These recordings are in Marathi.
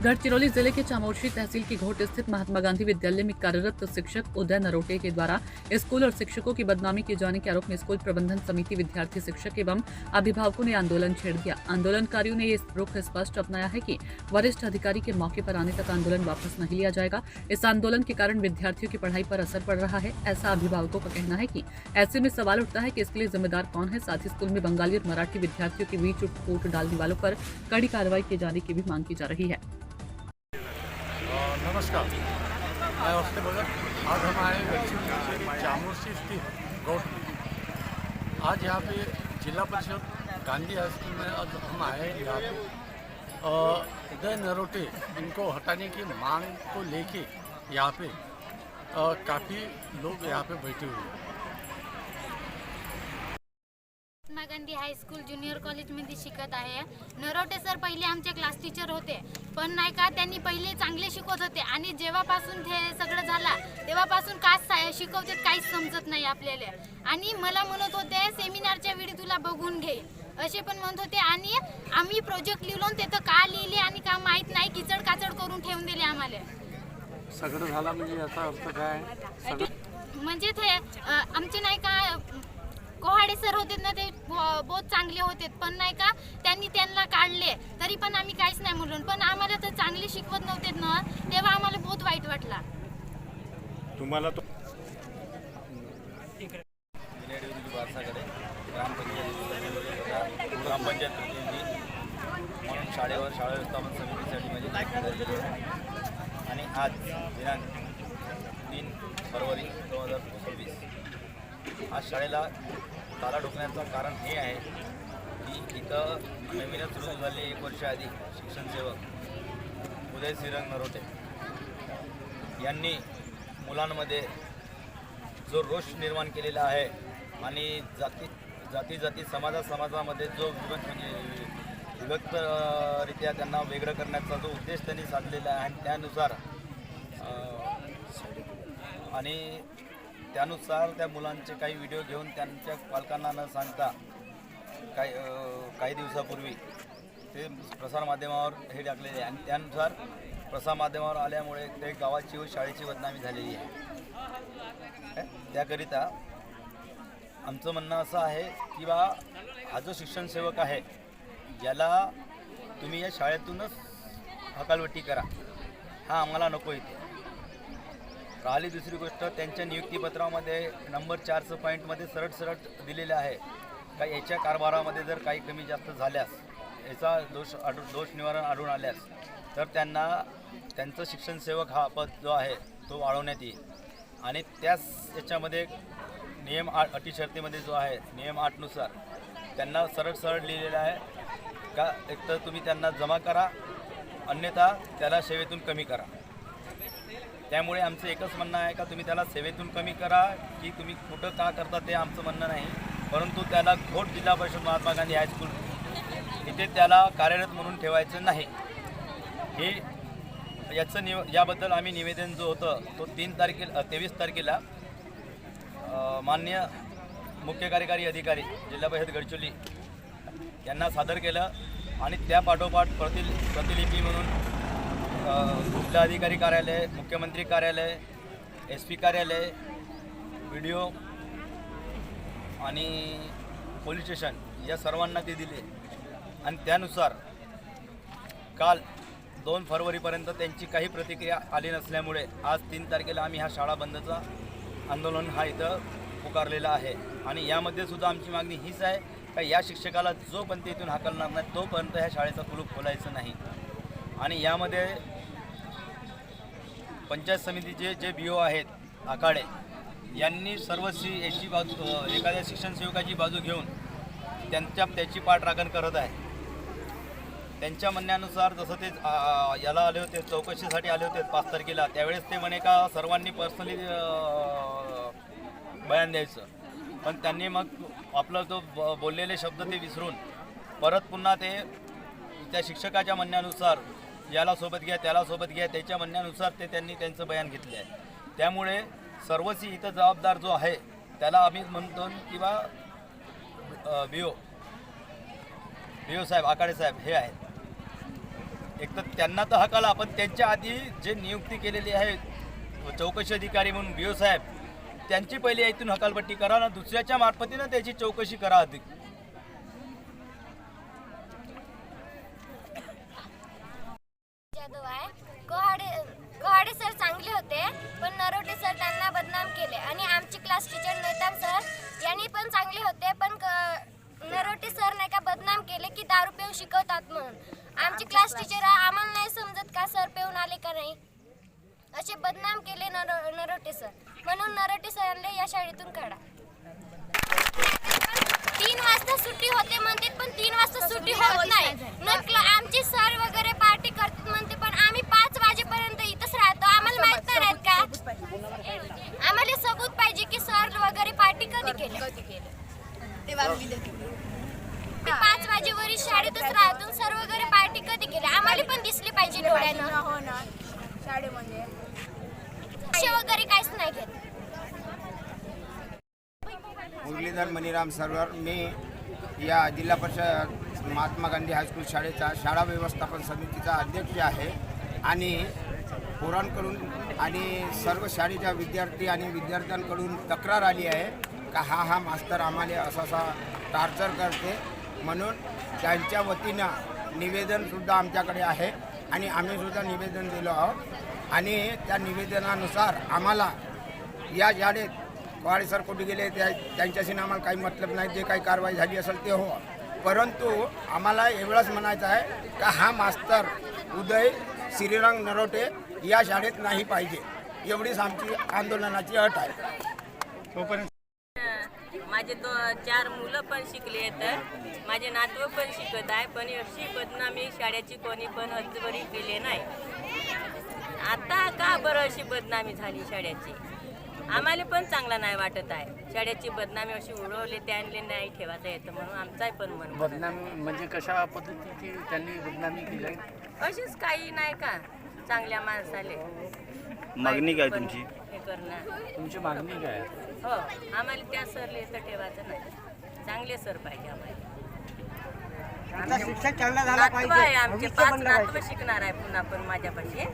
गढ़चिरौली जिले के चामोर्शी तहसील की घोट स्थित महात्मा गांधी विद्यालय में कार्यरत शिक्षक उदय नरोटे के द्वारा स्कूल और शिक्षकों की बदनामी किए जाने के आरोप में स्कूल प्रबंधन समिति, विद्यार्थी, शिक्षक एवं अभिभावकों ने आंदोलन छेड़ दिया। आंदोलनकारियों ने ये रुख स्पष्ट अपनाया है कि वरिष्ठ अधिकारी के मौके पर आने तक आंदोलन वापस नहीं लिया जाएगा। इस आंदोलन के कारण विद्यार्थियों की पढ़ाई पर असर पड़ रहा है, ऐसा अभिभावकों का कहना है कि ऐसे में सवाल उठता है कि इसके लिए जिम्मेदार कौन है। साथ ही स्कूल में बंगाली और मराठी विद्यार्थियों के बीच फूट डालने वालों पर कड़ी कार्रवाई किए जाने की भी मांग की जा रही है। नमस्कार, मैं हौसले भगत। आज हम आए गढ़चिरौली चामोर्शी स्थित गौट में। आज यहाँ पे जिला परिषद गांधी हाई स्कूल में आज हम आए यहाँ पे उदय नरोटे इनको हटाने की मांग को लेके यहाँ पे काफ़ी लोग यहाँ पे बैठे हुए हैं। महात्मा गांधी हायस्कूल ज्युनियर कॉलेजमध्ये शिकत आहे। नरोटे सर पहिले आमचे क्लास टीचर होते, पण नाही का त्यांनी पहिले चांगले शिकवत होते आणि जेव्हापासून हे सगळं झाला तेव्हापासून काय शिकवते काहीच समजत नाही आपल्याला। आणि मला म्हणत होते सेमिनारच्या वेळी तुला बघून घे असे पण म्हणत होते। आणि आम्ही प्रोजेक्ट लिहून तिथं का लिहिले आणि का माहित नाही, किचड काचड करून ठेवून दिले आम्हाला। सगळं झालं म्हणजे याचा अर्थ काय? म्हणजे ते आमचे नाही का कोहाडे सर होते ना, ते बहुत चांगले होते, पण नाही का त्यांनी त्यांना काढले तरी पण आम्ही काहीच नाही म्हणून। पण आम्हाला तर चांगले शिकवत नव्हते ना, तेव्हा आम्हाला बहुत वाईट वाटला। तुम्हाला तो ग्रामपंचायत प्रतिनिधी म्हणून शाळा व्यवस्थापन समितीसाठी माझी नियुक्ती झालेली आहे। आणि आज दिनांक 3 फरवरी 2026 आज शाळेला ताला ठोकण्याचं कारण हे आहे की इथं नवीनच सुरू झाले 1 वर्ष आधी शिक्षण सेवक उदय श्रीरंग नरोटे यांनी मुलांमध्ये जो रोष निर्माण केलेला आहे आणि जाती समाजामध्ये जो विभक्तरित्या त्यांना वेगळं करण्याचा जो उद्देश त्यांनी साधलेला आहे आणि त्यानुसार त्या मुलांचे काही व्हिडिओ घेऊन त्यांच्या पालकांना न सांगता काही दिवसापूर्वी ते प्रसारमाध्यमावर हे टाकलेले आहे आणि त्यानुसार प्रसारमाध्यमावर आल्यामुळे ते गावाची व शाळेची बदनामी झालेली आहे। त्याकरिता आमचं म्हणणं असं आहे की हा जो शिक्षण सेवक आहे याला तुम्ही या शाळेतूनच हकालपट्टी करा, हा आम्हाला नको इथे। राहिली दुसरी गोष्ट, त्यांच्या नियुक्तीपत्रामध्ये नंबर 4 पॉईंटमध्ये सरळ दिलेलं आहे का याच्या कारभारामध्ये जर काही कमी जास्त झाल्यास, याचा दोष निवारण आढळून आल्यास तर त्यांना त्यांचं शिक्षण सेवक हा पद जो आहे तो वाढवण्यात येईल। आणि त्याच याच्यामध्ये नियम 8 अटी शर्तीमध्ये जो आहे नियम 8 नुसार त्यांना सरळ लिहिलेलं आहे का एक तर तुम्ही त्यांना जमा करा, अन्यथा त्याला सेवेतून कमी करा। त्यामुळे आमचं एकच म्हणणं आहे का तुम्ही त्याला सेवेतून कमी करा की तुम्ही कुठं का करता ते आमचं म्हणणं नाही, परंतु त्याला घोट जिल्हा परिषद महात्मा गांधी हायस्कूल इथे त्याला कार्यरत म्हणून ठेवायचं नाही। हे याबद्दल आम्ही निवेदन जो होतं तो 23 तारखेला माननीय मुख्य कार्यकारी अधिकारी जिल्हा परिषद गडचिरोली यांना सादर केलं आणि त्या पाठोपाठ प्रतिलिपी म्हणून जिल्हाधिकारी कार्यालय, मुख्यमंत्री कार्यालय, SP कार्यालय, व्हिडिओ आणि पोलीस स्टेशन या सर्वांना ते दिले आणि त्यानुसार काल 2 फरवरीपर्यंत त्यांची काही प्रतिक्रिया आली नसल्यामुळे आज 3 तारखेला आम्ही हा शाळा बंदचा आंदोलन हा इथं पुकारलेला आहे। आणि यामध्ये सुद्धा आमची मागणी हीच आहे का या शिक्षकाला जोपर्यंत इथून हाकलणार नाही तोपर्यंत ह्या शाळेचा कुलूप खोलायचं नाही। आणि यामध्ये पंचायत समितीचे जे BO आहेत आखाडे यांनी सर्वस्वी एखाद्या शिक्षण सेवकाची बाजू घेऊन त्याची पाठराखण करत आहे। त्यांच्या म्हणण्यानुसार जसं ते याला आले होते, चौकशीसाठी आले होते 5 तारखेला, त्यावेळेस ते म्हणे का सर्वांनी पर्सनली बयान द्यायचं, पण त्यांनी मग आपला जो बोललेले शब्द ते विसरून परत पुन्हा ते त्या शिक्षकाच्या म्हणण्यानुसार याला सोबत घ्या त्याला सोबत घ्या त्याच्या म्हणण्यानुसार त्यांनी त्यांचं बयान घेतले आहे। त्यामुळे सर्वस्वी इथं जबाबदार जो आहे त्याला आम्ही म्हणतो किंवा BO साहेब, आखाडे साहेब हे आहेत। एक तर त्यांना तर हकाला, पण त्यांच्या आधी जे नियुक्ती केलेली आहे चौकशी अधिकारी म्हणून BO साहेब, त्यांची पहिले इथून हकालपट्टी करा ना दुसऱ्याच्या मार्फतीनं त्याची चौकशी करा अधिक. जाधव आहे. कोहाडे सर चांगले होते, पण नरोटे सर त्यांना बदनाम केले. आणि आमची क्लास टीचर नेताम सर यांनी पण चांगले होते, पण नरोटे सर नाही का बदनाम केले की दारू पिऊन शिकवतात म्हणून. आमची क्लास टीचर आम्हाला नाही समजत का सर पिऊन आले का नाही, असे बदनाम केले नरोटे सर. म्हणून नरोटे सरांना या शाळेतून काढा. 3 वाजता सुट्टी होते म्हणते, पण 3 वाजता सुट्टी होत नाही. आमचे सर वगैरे पार्टी करतात म्हणते, पण आम्ही 5 वाजेपर्यंत इथंच राहतो. आम्हाला माहित नाही राहत का? आम्हाला सबूत पाहिजे की सर वगैरे पार्टी कधी केली. 5 वाजेवरी शाळेतच राहतो. सर वगैरे पार्टी कधी केली आम्हाला पण दिसली पाहिजे डोळ्यानं. हो ना, शाळेमध्ये असे वगैरे काहीच नाही घेत. मुरलीधर मणिराम सरवर, मी या जिल्हा परिषद महात्मा गांधी हायस्कूल शाळेचा शाळा व्यवस्थापन समितीचा अध्यक्ष आहे. आणि पोरांकडून आणि सर्व शाळेच्या विद्यार्थी आणि विद्यार्थ्यांकडून तक्रार आली आहे का हा मास्तर आम्हाला असा टार्चर करते. म्हणून त्यांच्या वतीनं निवेदनसुद्धा आमच्याकडे आहे आणि आम्हीसुद्धा निवेदन दिलो आहोत. आणि त्या निवेदनानुसार आम्हाला या शाळेत कोहाडे सर कुठे गेले त्यांच्याशी आम्हाला काही मतलब नाही. जे काही कारवाई झाली असेल ते हो, परंतु आम्हाला एवढंच म्हणायचं आहे का हा मास्तर उदय श्रीरंग नरोटे या शाळेत नाही पाहिजे. एवढीच आमची आंदोलनाची अट आहे. तोपर्यंत माझे 4 मुलं पण शिकले आहेत, माझे नातू पण शिकत आहे, पण अशी बदनामी शाळेची कोणी पण अजूनही केली नाही. आता का बरं अशी बदनामी झाली शाळेची, आम्हाला पण चांगला नाही वाटत आहे. शाळेची बदनामी अशी उडवली त्यांनी नाही ठेवायचं येतं म्हणून आमचाही पण मन. बदनामी म्हणजे कशा पद्धतीची त्यांनी बदनामी केली? अशीच काही नाही का, चांगल्या माणसाले मागणी काय तुमची? हे करणं. तुमची मागणी काय आहे? हो, आम्हाला त्या सरले तर ठेवायचं नाही, चांगले सर पाहिजे आम्हाला. नातू आहे आमचे 5 नातू शिकणार आहे पुन्हा पण माझ्यापाशी.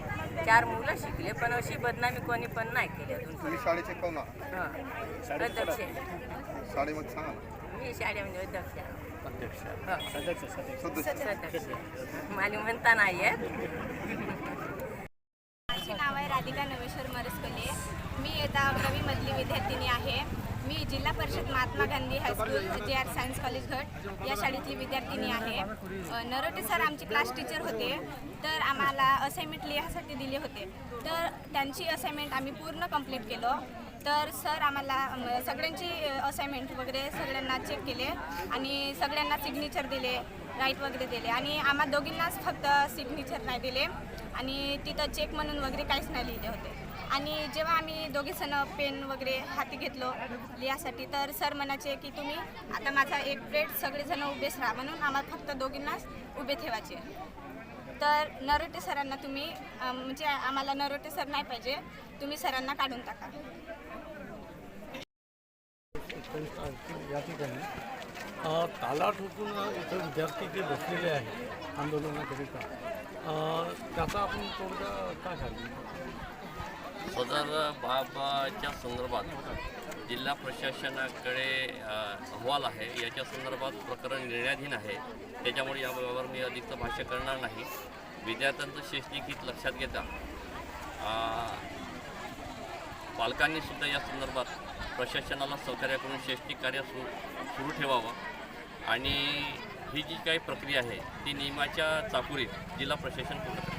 4 मुलं शिकले, पण अशी बदनामी कोणी पण नाही केली अजून. शाळेचे कोण अध्यक्ष शाळेमध्ये सांगा. मी शाळेमध्ये अध्यक्ष सदस्य. सदस्य मला म्हणता नाही आहे. माझे नाव आहे राधिका नवेश्वर मरसकले. मी इयत्ता 11वी मधली विद्यार्थिनी आहे. मी जिल्हा परिषद Mahatma Gandhi high school JR science college घट या शाळेतली विद्यार्थिनी आहे. नरोटे सर आमचे क्लास टीचर होते, तर आम्हाला असाइनमेंट लिहायसाठी दिले होते. तर त्यांची असाइनमेंट आम्ही पूर्ण कंप्लीट केलो. तर सर आम्हाला सगळ्यांची असाइनमेंट वगैरे सगळ्यांना चेक केले आणि सगळ्यांना सिग्नेचर दिले, राईट वगैरे दिले. आणि आम्हा दोघींनाच फक्त सिग्नेचर नाही दिले आणि तिथं चेक म्हणून वगैरे काहीच नाही लिहिले होते. आणि जेव्हा आम्ही दोघीजण पेन वगैरे हाती घेतलो लिहासाठी, तर सर म्हणायचे की तुम्ही आता माझा एक पिरियड सगळेजण उभेच राहा, म्हणून आम्हाला फक्त दोघींनाच उभे ठेवायचे. तर नरोटे सरांना तुम्ही म्हणजे आम्हाला नरोटे सर नाही पाहिजे, तुम्ही सरांना काढून टाका. या ठिकाणी ताला ठोकून इथे विद्यार्थी जे बसलेले आहेत आंदोलनाकरिता, त्याचा आपण तोडगा काय घालू? सदर बाबाच्या संदर्भात जिल्हा प्रशासनाकडे अहवाल आहे. याच्या संदर्भात प्रकरण निर्णयाधीन आहे, त्याच्यामुळे याबाबत मी अधिकचं भाष्य करणार नाही. विद्यार्थ्यांचं शैक्षणिक हित लक्षात घेता पालकांनी सुद्धा या संदर्भात प्रशासनाला सहकार्य करून शैक्षणिक कार्य सुरू ठेवावं आणि ही जी काही प्रक्रिया आहे ती नियमाच्या चाकोरीत जिल्हा प्रशासन पूर्ण करते.